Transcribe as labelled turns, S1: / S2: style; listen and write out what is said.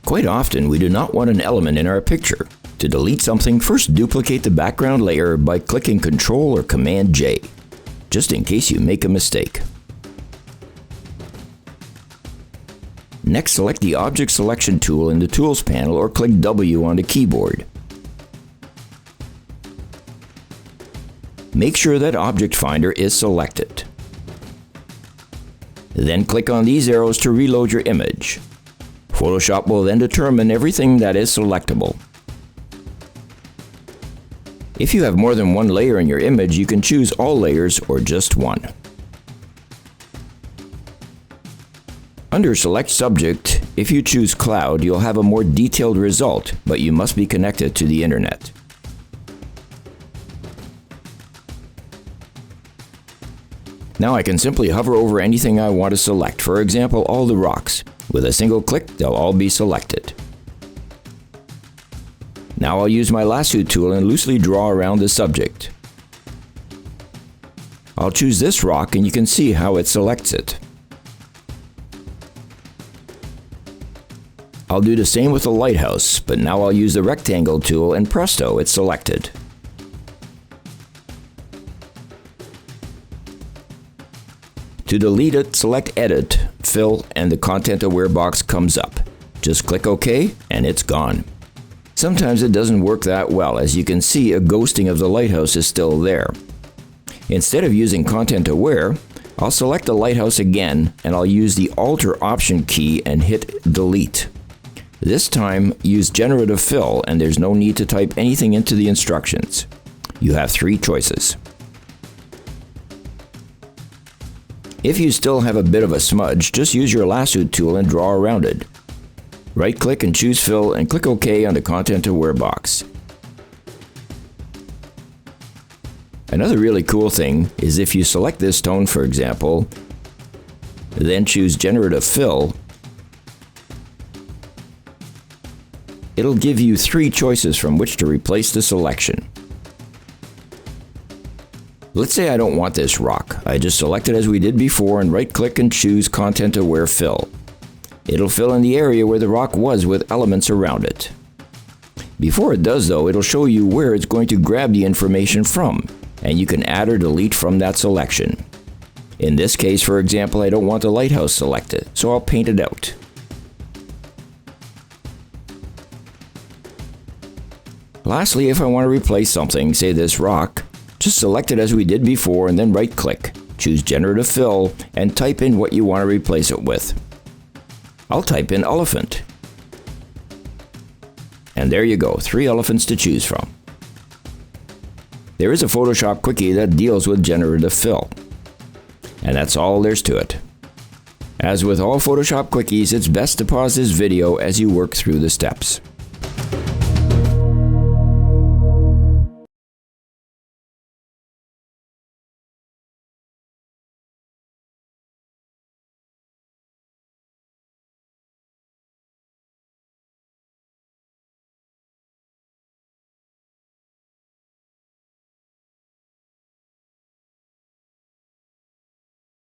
S1: Quite often, we do not want an element in our picture. To delete something, first duplicate the background layer by clicking Ctrl or Command J, just in case you make a mistake. Next, select the Object Selection tool in the Tools panel or click W on the keyboard. Make sure that Object Finder is selected. Then click on these arrows to reload your image. Photoshop will then determine everything that is selectable. If you have more than one layer in your image, you can choose all layers or just one. Under Select Subject, if you choose Cloud, you'll have a more detailed result, but you must be connected to the internet. Now I can simply hover over anything I want to select, for example, all the rocks. With a single click, they'll all be selected. Now I'll use my lasso tool and loosely draw around the subject. I'll choose this rock and you can see how it selects it. I'll do the same with the lighthouse, but now I'll use the rectangle tool and presto, it's selected. To delete it, select Edit, Fill, and the Content Aware box comes up. Just click OK and it's gone. Sometimes it doesn't work that well. As you can see, a ghosting of the lighthouse is still there. Instead of using Content Aware, I'll select the lighthouse again and I'll use the Alter Option key and hit Delete. This time, use Generative Fill and there's no need to type anything into the instructions. You have 3 choices. If you still have a bit of a smudge, just use your lasso tool and draw around it. Right-click and choose Fill and click OK on the Content Aware box. Another really cool thing is if you select this tone, for example, then choose Generative Fill, it'll give you 3 choices from which to replace the selection. Let's say I don't want this rock. I just select it as we did before and right-click and choose Content Aware Fill. It'll fill in the area where the rock was with elements around it. Before it does though, it'll show you where it's going to grab the information from, and you can add or delete from that selection. In this case, for example, I don't want the lighthouse selected, so I'll paint it out. Lastly, if I want to replace something, say this rock, just select it as we did before and then right-click, choose Generative Fill, and type in what you want to replace it with. I'll type in elephant. And there you go, 3 elephants to choose from. There is a Photoshop Quickie that deals with Generative Fill. And that's all there's to it. As with all Photoshop Quickies, it's best to pause this video as you work through the steps.